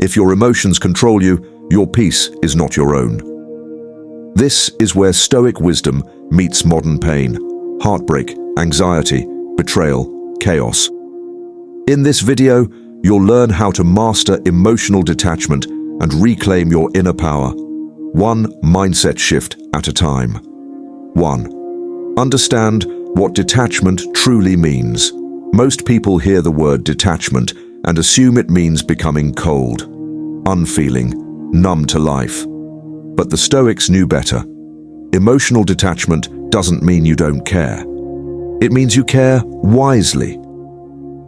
If your emotions control you, your peace is not your own. This is where Stoic wisdom meets modern pain, heartbreak, anxiety, betrayal, chaos. In this video, you'll learn how to master emotional detachment and reclaim your inner power, one mindset shift at a time. 1. Understand what detachment truly means. Most people hear the word detachment and assume it means becoming cold, unfeeling, numb to life. But the Stoics knew better. Emotional detachment doesn't mean you don't care. It means you care wisely.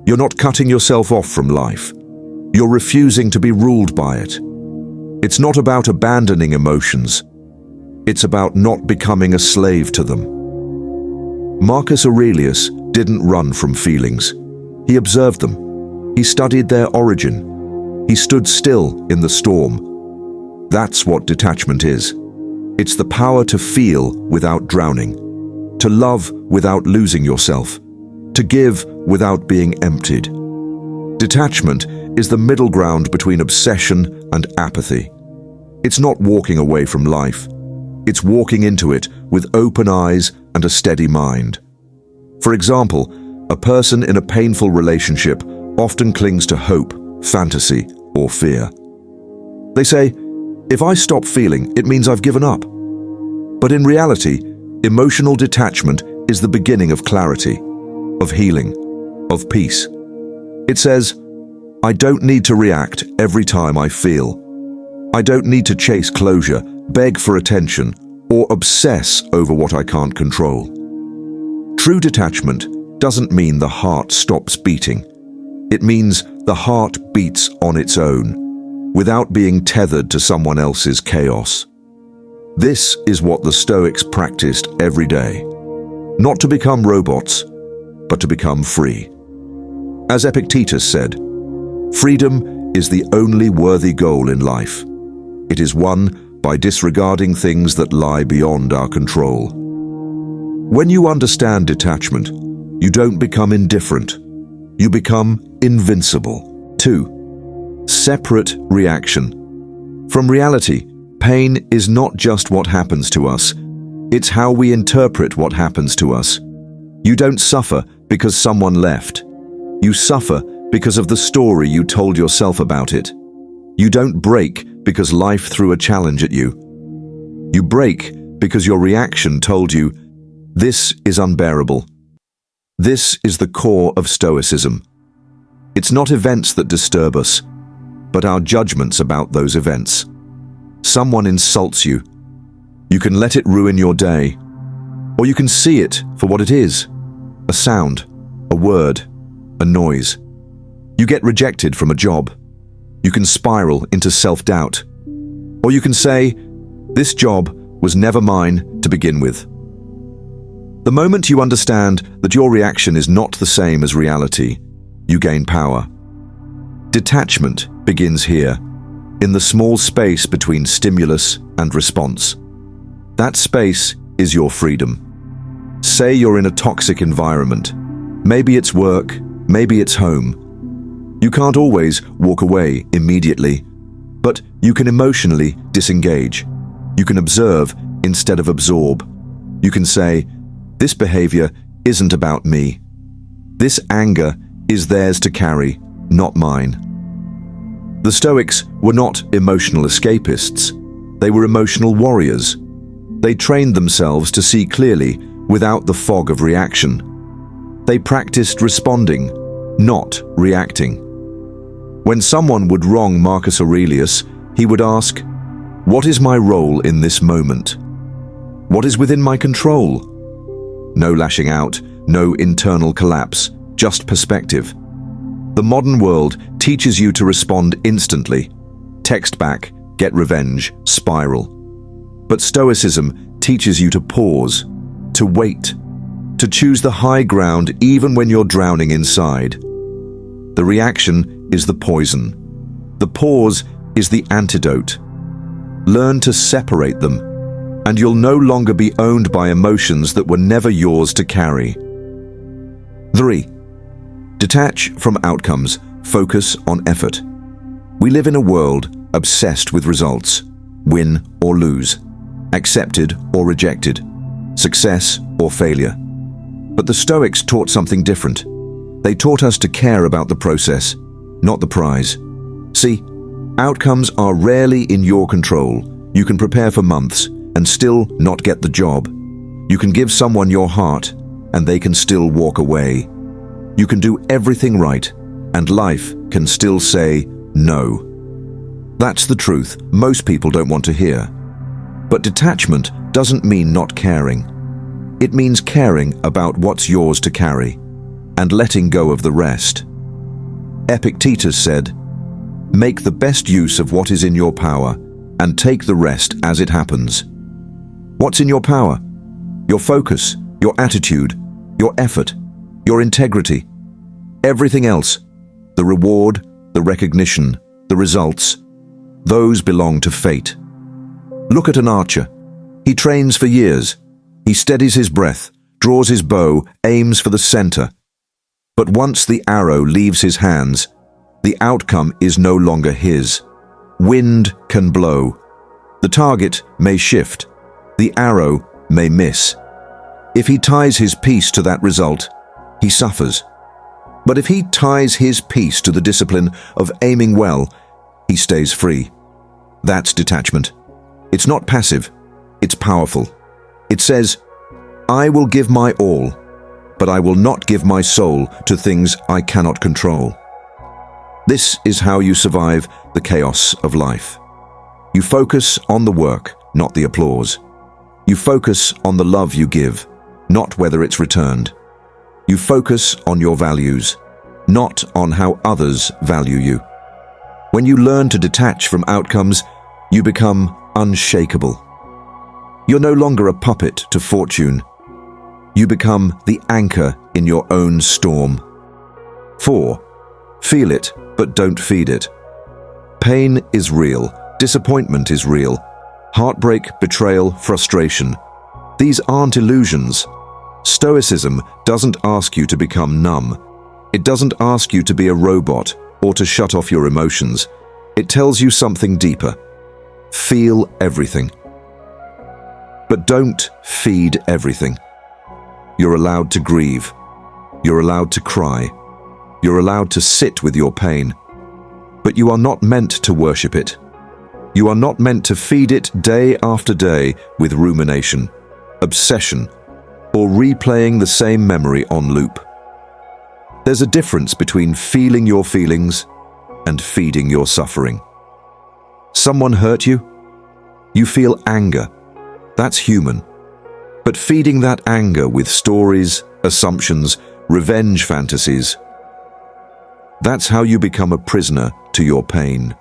You're not cutting yourself off from life. You're refusing to be ruled by it. It's not about abandoning emotions. It's about not becoming a slave to them. Marcus Aurelius didn't run from feelings. He observed them. He studied their origin. He stood still in the storm. That's what detachment is. It's the power to feel without drowning, to love without losing yourself, to give without being emptied. Detachment is the middle ground between obsession and apathy. It's not walking away from life. It's walking into it with open eyes and a steady mind. For example, a person in a painful relationship often clings to hope, fantasy, or fear. They say, "If I stop feeling, it means I've given up." But in reality, emotional detachment is the beginning of clarity, of healing, of peace. It says, "I don't need to react every time I feel. I don't need to chase closure, beg for attention, or obsess over what I can't control." True detachment doesn't mean the heart stops beating. It means the heart beats on its own, without being tethered to someone else's chaos. This is what the Stoics practiced every day. Not to become robots, but to become free. As Epictetus said, "Freedom is the only worthy goal in life. It is won by disregarding things that lie beyond our control." When you understand detachment, you don't become indifferent. You become invincible. 2. Separate reaction. From reality, pain is not just what happens to us. It's how we interpret what happens to us. You don't suffer because someone left. You suffer because of the story you told yourself about it. You don't break because life threw a challenge at you. You break because your reaction told you, "This is unbearable." This is the core of Stoicism. It's not events that disturb us, but our judgments about those events. Someone insults you. You can let it ruin your day, or you can see it for what it is: a sound, a word, a noise. You get rejected from a job. You can spiral into self-doubt. Or you can say, "This job was never mine to begin with." The moment you understand that your reaction is not the same as reality, you gain power. Detachment begins here, in the small space between stimulus and response. That space is your freedom. Say you're in a toxic environment. Maybe it's work, maybe it's home. You can't always walk away immediately, but you can emotionally disengage. You can observe instead of absorb. You can say, "This behavior isn't about me. This anger is theirs to carry, not mine." The Stoics were not emotional escapists. They were emotional warriors. They trained themselves to see clearly without the fog of reaction. They practiced responding, not reacting. When someone would wrong Marcus Aurelius, he would ask, "What is my role in this moment? What is within my control?" No lashing out, no internal collapse, just perspective. The modern world teaches you to respond instantly. Text back, get revenge, spiral. But Stoicism teaches you to pause, to wait, to choose the high ground even when you're drowning inside. The reaction is the poison. The pause is the antidote. Learn to separate them, and you'll no longer be owned by emotions that were never yours to carry. 3. Detach from outcomes, focus on effort. We live in a world obsessed with results, win or lose, accepted or rejected, success or failure. But the Stoics taught something different. They taught us to care about the process, not the prize. See, outcomes are rarely in your control. You can prepare for months and still not get the job. You can give someone your heart and they can still walk away. You can do everything right and life can still say no. That's the truth most people don't want to hear. But detachment doesn't mean not caring. It means caring about what's yours to carry and letting go of the rest. Epictetus said, "Make the best use of what is in your power and take the rest as it happens." What's in your power? Your focus, your attitude, your effort, your integrity. Everything else, the reward, the recognition, the results, those belong to fate. Look at an archer. He trains for years. He steadies his breath, draws his bow, aims for the center. But once the arrow leaves his hands, the outcome is no longer his. Wind can blow. The target may shift. The arrow may miss. If he ties his peace to that result, he suffers. But if he ties his peace to the discipline of aiming well, he stays free. That's detachment. It's not passive, it's powerful. It says, "I will give my all, but I will not give my soul to things I cannot control." This is how you survive the chaos of life. You focus on the work, not the applause. You focus on the love you give, not whether it's returned. You focus on your values, not on how others value you. When you learn to detach from outcomes, you become unshakable. You're no longer a puppet to fortune. You become the anchor in your own storm. 4. Feel it, but don't feed it. Pain is real. Disappointment is real. Heartbreak, betrayal, frustration. These aren't illusions. Stoicism doesn't ask you to become numb. It doesn't ask you to be a robot or to shut off your emotions. It tells you something deeper. Feel everything. But don't feed everything. You're allowed to grieve. You're allowed to cry. You're allowed to sit with your pain. But you are not meant to worship it. You are not meant to feed it day after day with rumination, obsession, or replaying the same memory on loop. There's a difference between feeling your feelings and feeding your suffering. Someone hurt you? You feel anger. That's human. But feeding that anger with stories, assumptions, revenge fantasies, that's how you become a prisoner to your pain.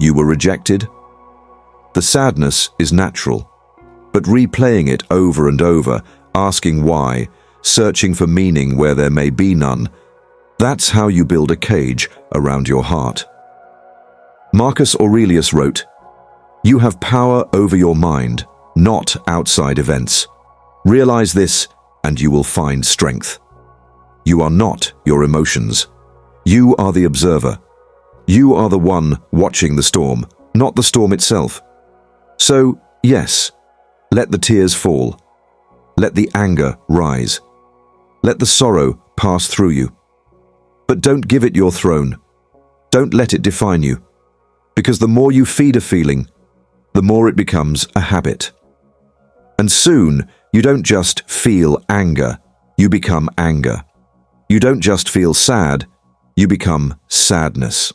You were rejected. The sadness is natural, but replaying it over and over, asking why, searching for meaning where there may be none, that's how you build a cage around your heart. Marcus Aurelius wrote, "You have power over your mind, not outside events. Realize this and you will find strength. You are not your emotions. You are the observer. You are the one watching the storm, not the storm itself. So, yes, let the tears fall. Let the anger rise. Let the sorrow pass through you. But don't give it your throne. Don't let it define you. Because the more you feed a feeling, the more it becomes a habit. And soon, you don't just feel anger, you become anger. You don't just feel sad, you become sadness.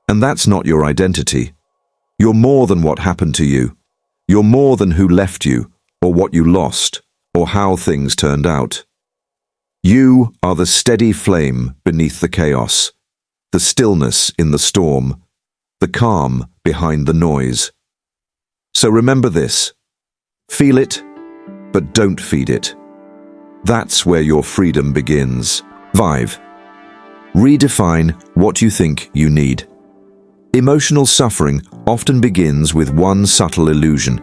And that's not your identity. You're more than what happened to you. You're more than who left you, or what you lost, or how things turned out. You are the steady flame beneath the chaos, the stillness in the storm, the calm behind the noise. So remember this. Feel it, but don't feed it. That's where your freedom begins. 5. Redefine what you think you need. Emotional suffering often begins with one subtle illusion,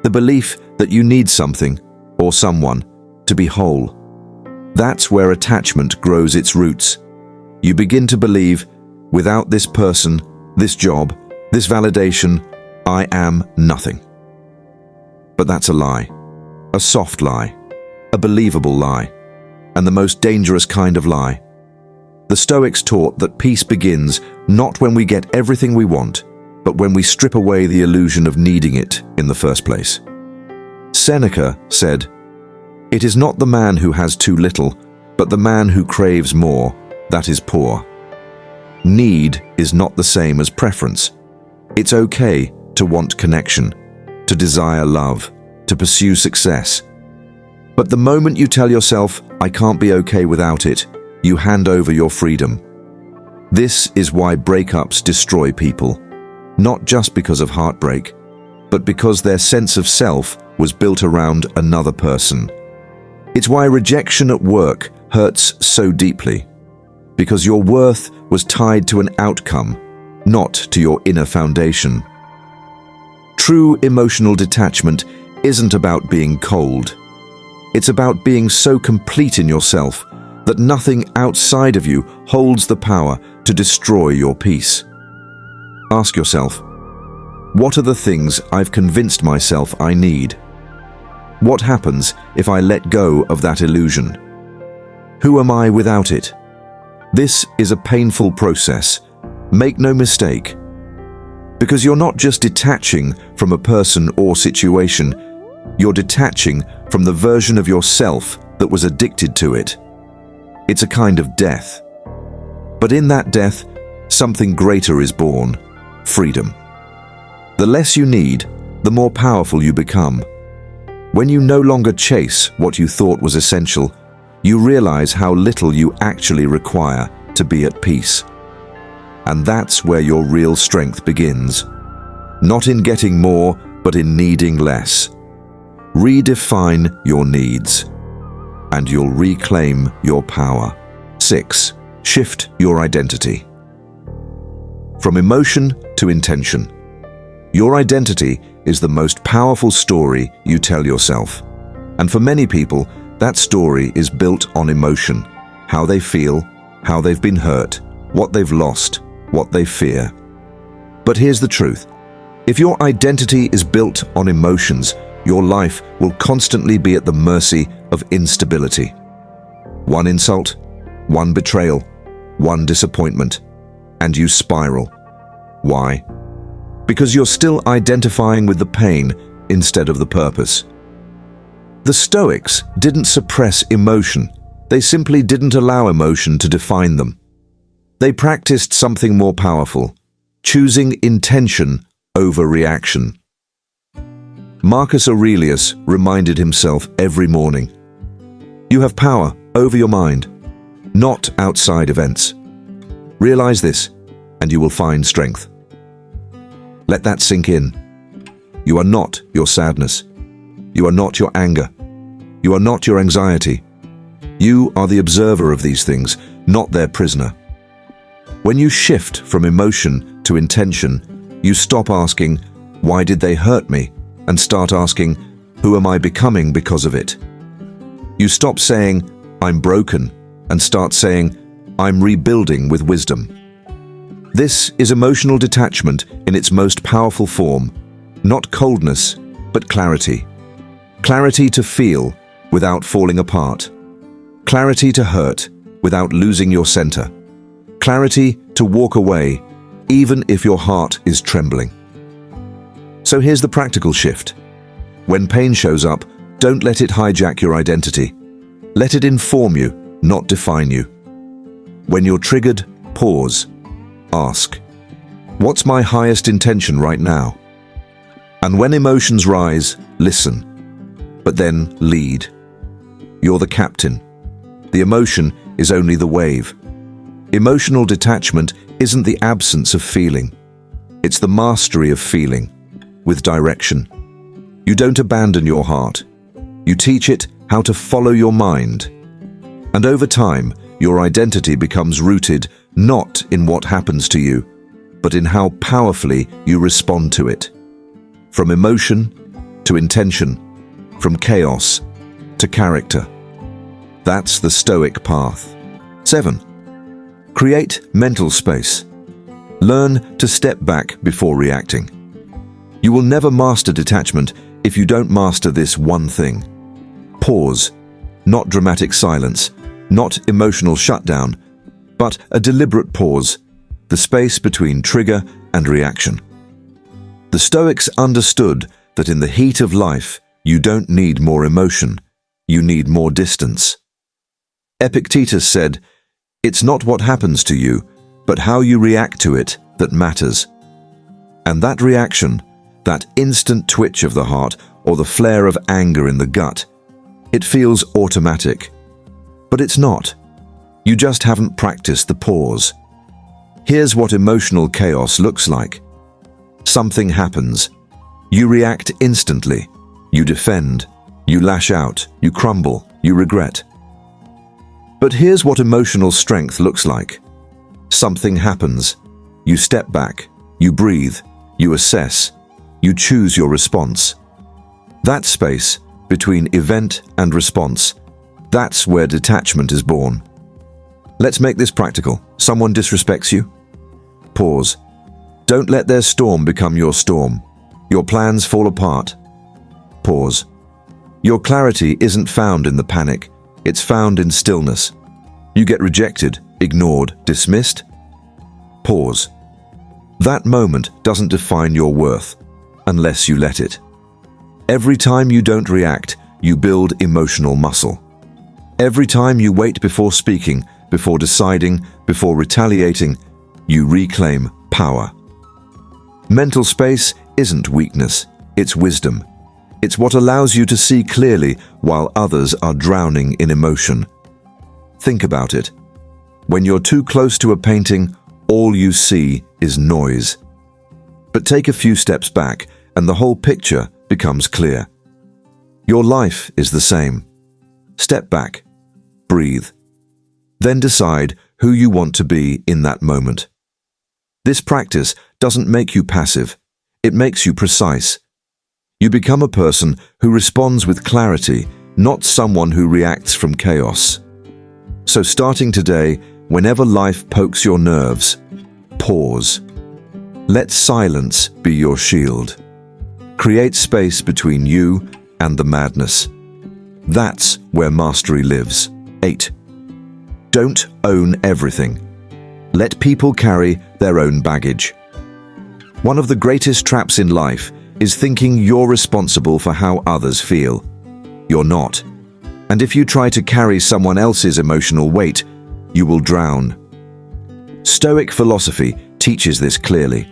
the belief that you need something or someone to be whole. That's where attachment grows its roots. You begin to believe, without this person, this job, this validation, I am nothing. But that's a lie. A soft lie. A believable lie. And the most dangerous kind of lie. The Stoics taught that peace begins not when we get everything we want, but when we strip away the illusion of needing it in the first place. Seneca said, "It is not the man who has too little, but the man who craves more, that is poor." Need is not the same as preference. It's okay to want connection, to desire love, to pursue success. But the moment you tell yourself, "I can't be okay without it," you hand over your freedom. This is why breakups destroy people, not just because of heartbreak, but because their sense of self was built around another person. It's why rejection at work hurts so deeply, because your worth was tied to an outcome, not to your inner foundation. True emotional detachment isn't about being cold. It's about being so complete in yourself that nothing outside of you holds the power to destroy your peace. Ask yourself, what are the things I've convinced myself I need? What happens if I let go of that illusion? Who am I without it? This is a painful process. Make no mistake. Because you're not just detaching from a person or situation, you're detaching from the version of yourself that was addicted to it. It's a kind of death. But in that death, something greater is born: freedom. The less you need, the more powerful you become. When you no longer chase what you thought was essential, you realize how little you actually require to be at peace. And that's where your real strength begins. Not in getting more, but in needing less. Redefine your needs, and you'll reclaim your power. 6. Shift your identity. From emotion to intention. Your identity is the most powerful story you tell yourself. And for many people, that story is built on emotion. How they feel, how they've been hurt, what they've lost, what they fear. But here's the truth. If your identity is built on emotions, your life will constantly be at the mercy of instability. One insult, one betrayal, one disappointment, and you spiral. Why? Because you're still identifying with the pain instead of the purpose. The Stoics didn't suppress emotion. They simply didn't allow emotion to define them. They practiced something more powerful, choosing intention over reaction. Marcus Aurelius reminded himself every morning, "You have power over your mind, not outside events. Realize this, and you will find strength." Let that sink in. You are not your sadness. You are not your anger. You are not your anxiety. You are the observer of these things, not their prisoner. When you shift from emotion to intention, you stop asking, "Why did they hurt me?" and start asking, "Who am I becoming because of it?" You stop saying, "I'm broken," and start saying, "I'm rebuilding with wisdom." This is emotional detachment in its most powerful form, not coldness, but clarity. Clarity to feel without falling apart. Clarity to hurt without losing your center. Clarity to walk away, even if your heart is trembling. So here's the practical shift. When pain shows up, don't let it hijack your identity. Let it inform you, not define you. When you're triggered, pause. Ask, what's my highest intention right now? And when emotions rise, listen. But then lead. You're the captain. The emotion is only the wave. Emotional detachment isn't the absence of feeling. It's the mastery of feeling, with direction. You don't abandon your heart. You teach it how to follow your mind. And over time, your identity becomes rooted not in what happens to you, but in how powerfully you respond to it. From emotion to intention, from chaos to character. That's the Stoic path. 7. Create mental space. Learn to step back before reacting. You will never master detachment if you don't master this one thing. Pause. Not dramatic silence, not emotional shutdown, but a deliberate pause, the space between trigger and reaction. The Stoics understood that in the heat of life, you don't need more emotion, you need more distance. Epictetus said, "It's not what happens to you, but how you react to it that matters." And that reaction, that instant twitch of the heart or the flare of anger in the gut, it feels automatic. But it's not. You just haven't practiced the pause. Here's what emotional chaos looks like. Something happens. You react instantly. You defend. You lash out. You crumble. You regret. But here's what emotional strength looks like. Something happens. You step back. You breathe. You assess. You choose your response. That space between event and response, that's where detachment is born. Let's make this practical. Someone disrespects you? Pause. Don't let their storm become your storm. Your plans fall apart. Pause. Your clarity isn't found in the panic. It's found in stillness. You get rejected, ignored, dismissed. Pause. That moment doesn't define your worth unless you let it. Every time you don't react, you build emotional muscle. Every time you wait before speaking, before deciding, before retaliating, you reclaim power. Mental space isn't weakness, it's wisdom. It's what allows you to see clearly while others are drowning in emotion. Think about it. When you're too close to a painting, all you see is noise. But take a few steps back and the whole picture becomes clear. Your life is the same. Step back, breathe, then decide who you want to be in that moment. This practice doesn't make you passive, it makes you precise. You become a person who responds with clarity, not someone who reacts from chaos. So starting today, whenever life pokes your nerves, pause. Let silence be your shield. Create space between you and the madness. That's where mastery lives. 8. Don't own everything. Let people carry their own baggage. One of the greatest traps in life is thinking you're responsible for how others feel. You're not. And if you try to carry someone else's emotional weight, you will drown. Stoic philosophy teaches this clearly.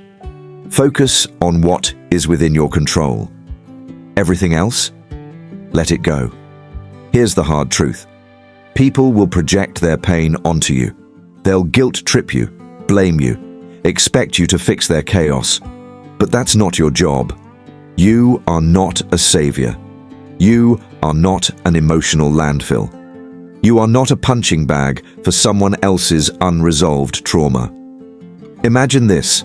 Focus on what is within your control. Everything else? Let it go. Here's the hard truth. People will project their pain onto you. They'll guilt trip you, blame you, expect you to fix their chaos. But that's not your job. You are not a savior. You are not an emotional landfill. You are not a punching bag for someone else's unresolved trauma. Imagine this.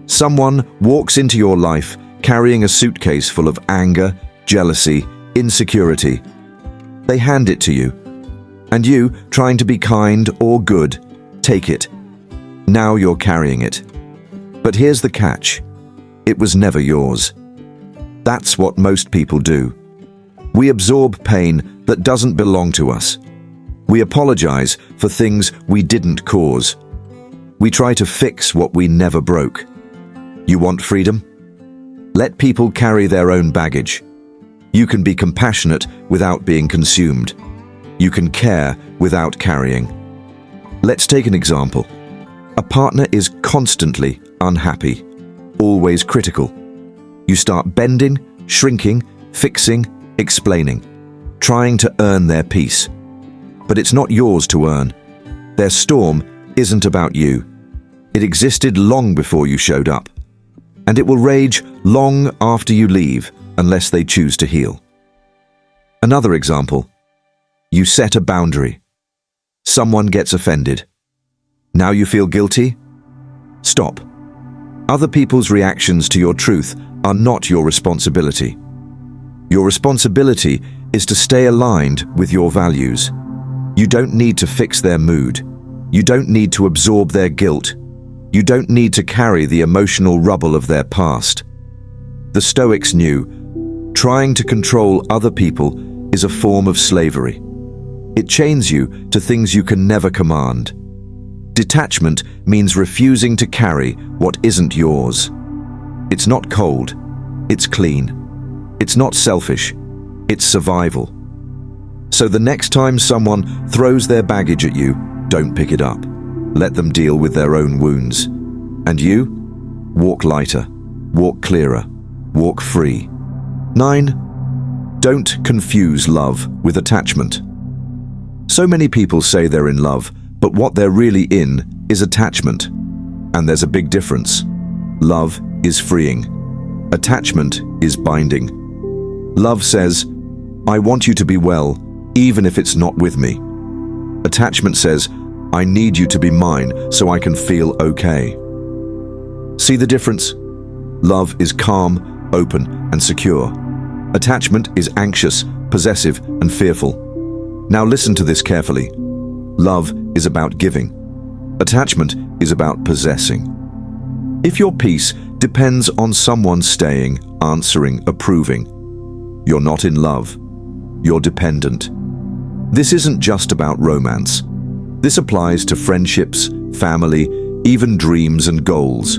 Someone walks into your life carrying a suitcase full of anger, jealousy, insecurity. They hand it to you. And you, trying to be kind or good, take it. Now you're carrying it. But here's the catch. It was never yours. That's what most people do. We absorb pain that doesn't belong to us. We apologize for things we didn't cause. We try to fix what we never broke. You want freedom? Let people carry their own baggage. You can be compassionate without being consumed. You can care without carrying. Let's take an example. A partner is constantly unhappy, always critical. You start bending, shrinking, fixing, explaining, trying to earn their peace. But it's not yours to earn. Their storm isn't about you. It existed long before you showed up. And it will rage long after you leave unless they choose to heal. Another example. You set a boundary. Someone gets offended. Now you feel guilty? Stop. Other people's reactions to your truth are not your responsibility. Your responsibility is to stay aligned with your values. You don't need to fix their mood. You don't need to absorb their guilt. You don't need to carry the emotional rubble of their past. The Stoics knew, trying to control other people is a form of slavery. It chains you to things you can never command. Detachment means refusing to carry what isn't yours. It's not cold, it's clean. It's not selfish, it's survival. So the next time someone throws their baggage at you, don't pick it up. Let them deal with their own wounds. And you? Walk lighter, walk clearer, walk free. 9. Don't confuse love with attachment. So many people say they're in love, but what they're really in is attachment. And there's a big difference. Love is freeing. Attachment is binding. Love says, I want you to be well, even if it's not with me. Attachment says, I need you to be mine so I can feel okay. See the difference? Love is calm, open, and secure. Attachment is anxious, possessive, and fearful. Now listen to this carefully. Love is about giving. Attachment is about possessing. If your peace depends on someone staying, answering, approving, you're not in love. You're dependent. This isn't just about romance. This applies to friendships, family, even dreams and goals.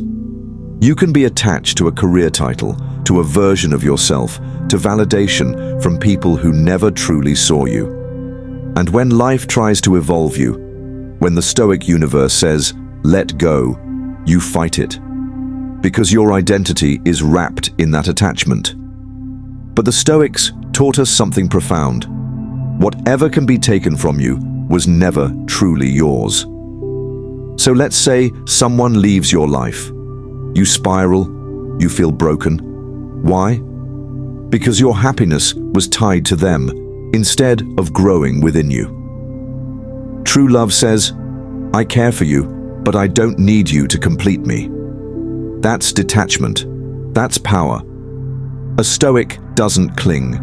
You can be attached to a career title, to a version of yourself, to validation from people who never truly saw you. And when life tries to evolve you, when the Stoic universe says, let go, you fight it. Because your identity is wrapped in that attachment. But the Stoics taught us something profound. Whatever can be taken from you was never truly yours. So let's say someone leaves your life. You spiral, you feel broken. Why? Because your happiness was tied to them instead of growing within you. True love says, I care for you, but I don't need you to complete me. That's detachment. That's power. A Stoic doesn't cling.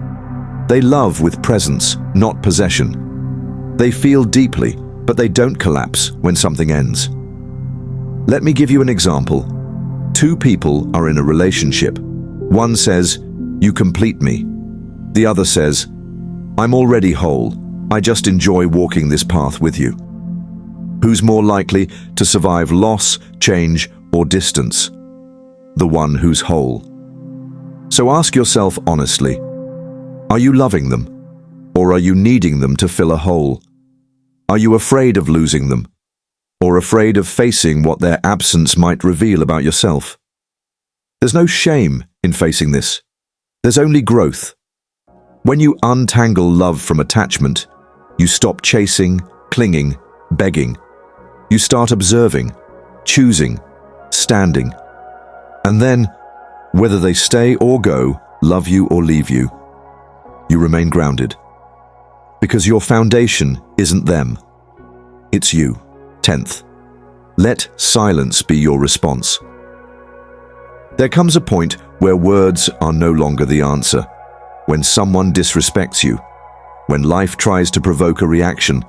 They love with presence, not possession. They feel deeply, but they don't collapse when something ends. Let me give you an example. Two people are in a relationship. One says, you complete me. The other says, I'm already whole. I just enjoy walking this path with you. Who's more likely to survive loss, change, or distance? The one who's whole. So ask yourself honestly, are you loving them? Or are you needing them to fill a hole? Are you afraid of losing them? Or afraid of facing what their absence might reveal about yourself? There's no shame in facing this. There's only growth. When you untangle love from attachment, you stop chasing, clinging, begging. You start observing, choosing, standing. And then, whether they stay or go, love you or leave you, you remain grounded. Because your foundation isn't them. It's you. 10th, let silence be your response. There comes a point where words are no longer the answer. When someone disrespects you, when life tries to provoke a reaction,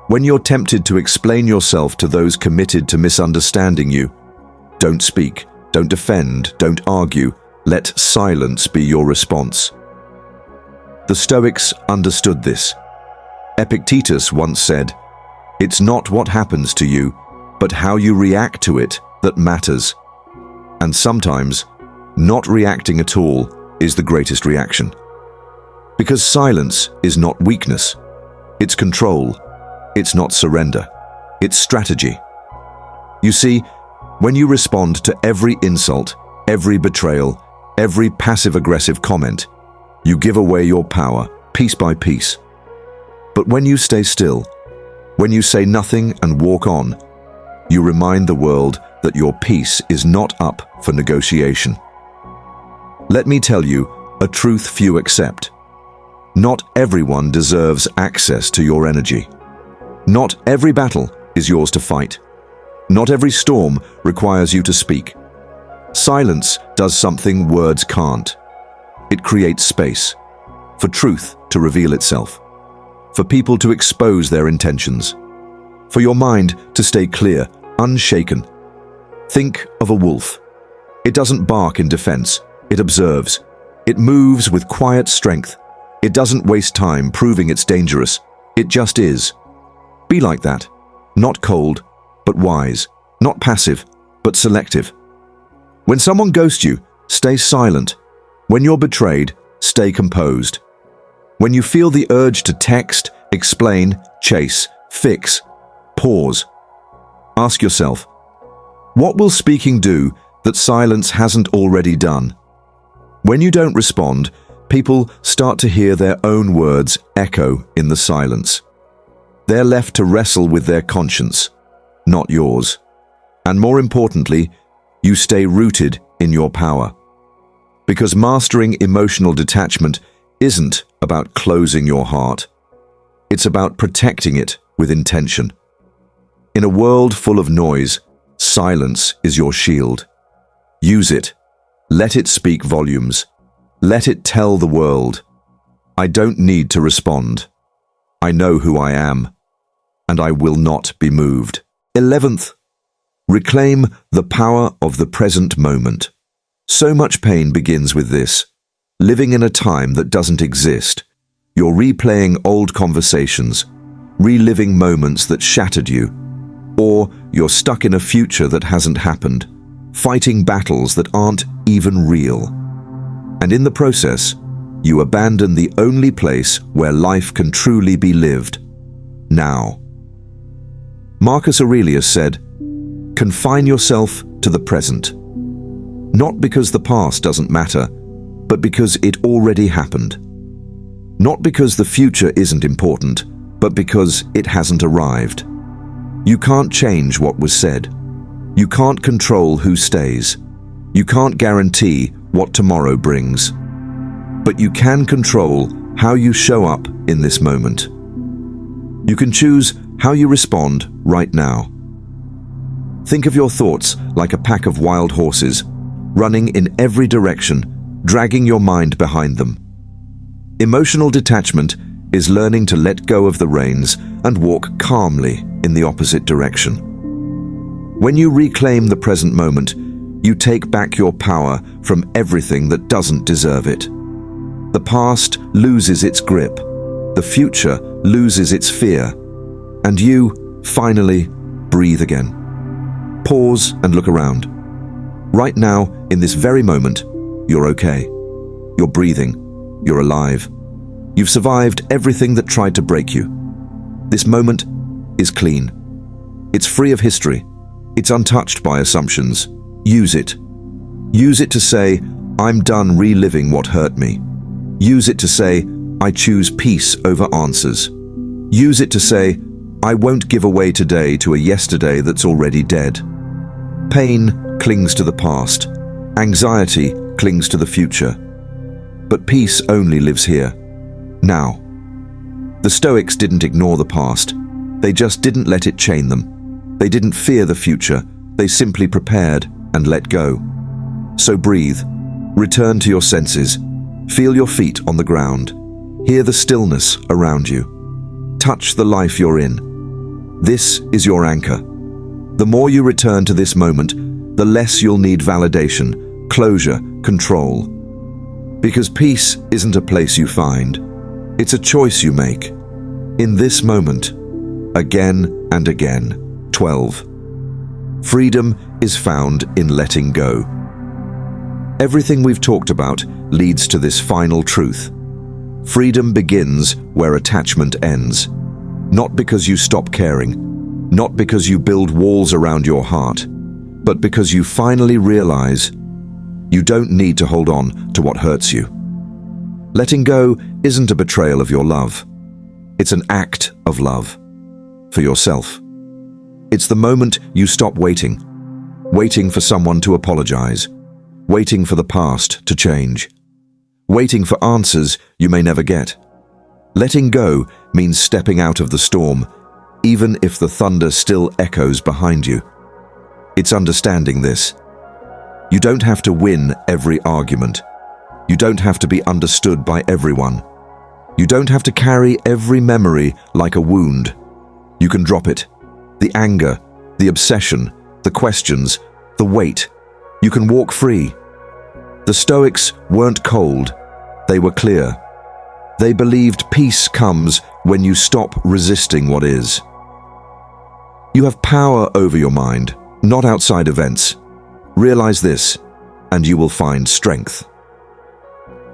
when you're tempted to explain yourself to those committed to misunderstanding you, don't speak, don't defend, don't argue. Let silence be your response. The Stoics understood this. Epictetus once said, it's not what happens to you, but how you react to it that matters. And sometimes, not reacting at all is the greatest reaction. Because silence is not weakness. It's control. It's not surrender. It's strategy. You see, when you respond to every insult, every betrayal, every passive-aggressive comment, you give away your power, piece by piece. But when you stay still, when you say nothing and walk on, you remind the world that your peace is not up for negotiation. Let me tell you a truth few accept. Not everyone deserves access to your energy. Not every battle is yours to fight. Not every storm requires you to speak. Silence does something words can't. It creates space for truth to reveal itself, for people to expose their intentions, for your mind to stay clear, unshaken, Think of a wolf. It doesn't bark in defense. It observes. It moves with quiet strength. It doesn't waste time proving it's dangerous. It just is. Be like that. Not cold, but wise. Not passive, but selective. When someone ghosts you, stay silent. When you're betrayed, stay composed. When you feel the urge to text, explain, chase, fix, pause. Ask yourself, what will speaking do that silence hasn't already done? When you don't respond, people start to hear their own words echo in the silence. They're left to wrestle with their conscience, not yours. And more importantly, you stay rooted in your power. Because mastering emotional detachment isn't about closing your heart. It's about protecting it with intention. In a world full of noise, silence is your shield. Use it. Let it speak volumes. Let it tell the world, I don't need to respond. I know who I am, and I will not be moved. 11th, reclaim the power of the present moment. So much pain begins with this. Living in a time that doesn't exist. You're replaying old conversations, reliving moments that shattered you, or you're stuck in a future that hasn't happened, fighting battles that aren't even real. And in the process, you abandon the only place where life can truly be lived, now. Marcus Aurelius said, confine yourself to the present. Not because the past doesn't matter, but because it already happened. Not because the future isn't important, but because it hasn't arrived. You can't change what was said. You can't control who stays. You can't guarantee what tomorrow brings. But you can control how you show up in this moment. You can choose how you respond right now. Think of your thoughts like a pack of wild horses, running in every direction, dragging your mind behind them. Emotional detachment is learning to let go of the reins and walk calmly in the opposite direction. When you reclaim the present moment, you take back your power from everything that doesn't deserve it. The past loses its grip, the future loses its fear, and you, finally, breathe again. Pause and look around. Right now, in this very moment, you're okay. You're breathing. You're alive. You've survived everything that tried to break you. This moment is clean. It's free of history. It's untouched by assumptions. Use it. Use it to say, I'm done reliving what hurt me. Use it to say, I choose peace over answers. Use it to say, I won't give away today to a yesterday that's already dead. Pain clings to the past. Anxiety clings to the future. But peace only lives here, now. The Stoics didn't ignore the past. They just didn't let it chain them. They didn't fear the future. They simply prepared and let go. So breathe. Return to your senses. Feel your feet on the ground. Hear the stillness around you. Touch the life you're in. This is your anchor. The more you return to this moment, the less you'll need validation, closure, control. Because peace isn't a place you find. It's a choice you make. In this moment, again and again. 12. Freedom is found in letting go. Everything we've talked about leads to this final truth. Freedom begins where attachment ends. Not because you stop caring, not because you build walls around your heart, but because you finally realize you don't need to hold on to what hurts you. Letting go isn't a betrayal of your love. It's an act of love for yourself. It's the moment you stop waiting for someone to apologize, waiting for the past to change, waiting for answers you may never get. Letting go means stepping out of the storm, even if the thunder still echoes behind you. It's understanding this. You don't have to win every argument. You don't have to be understood by everyone. You don't have to carry every memory like a wound. You can drop it. The anger, the obsession, the questions, the weight. You can walk free. The Stoics weren't cold, they were clear. They believed peace comes when you stop resisting what is. You have power over your mind, not outside events. Realize this, and you will find strength.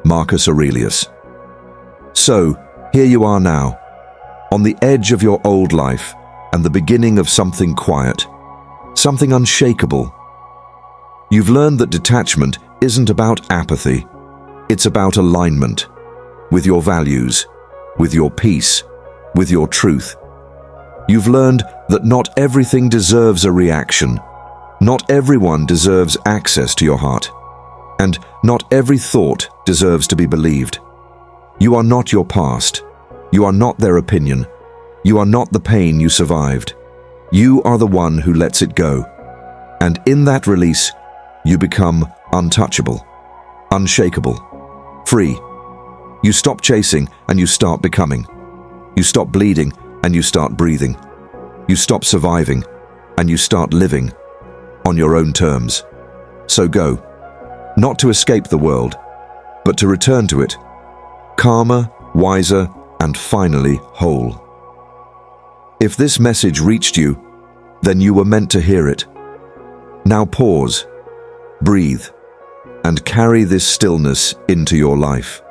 Marcus Aurelius. So, here you are now, on the edge of your old life and the beginning of something quiet, something unshakable. You've learned that detachment isn't about apathy, it's about alignment with your values, with your peace, with your truth. You've learned that not everything deserves a reaction, not everyone deserves access to your heart, and not every thought deserves to be believed. You are not your past. You are not their opinion. You are not the pain you survived. You are the one who lets it go. And in that release, you become untouchable, unshakable, free. You stop chasing and you start becoming. You stop bleeding and you start breathing. You stop surviving and you start living on your own terms. So go, not to escape the world, but to return to it, calmer, wiser, and finally whole. If this message reached you, then you were meant to hear it. Now pause, breathe, and carry this stillness into your life.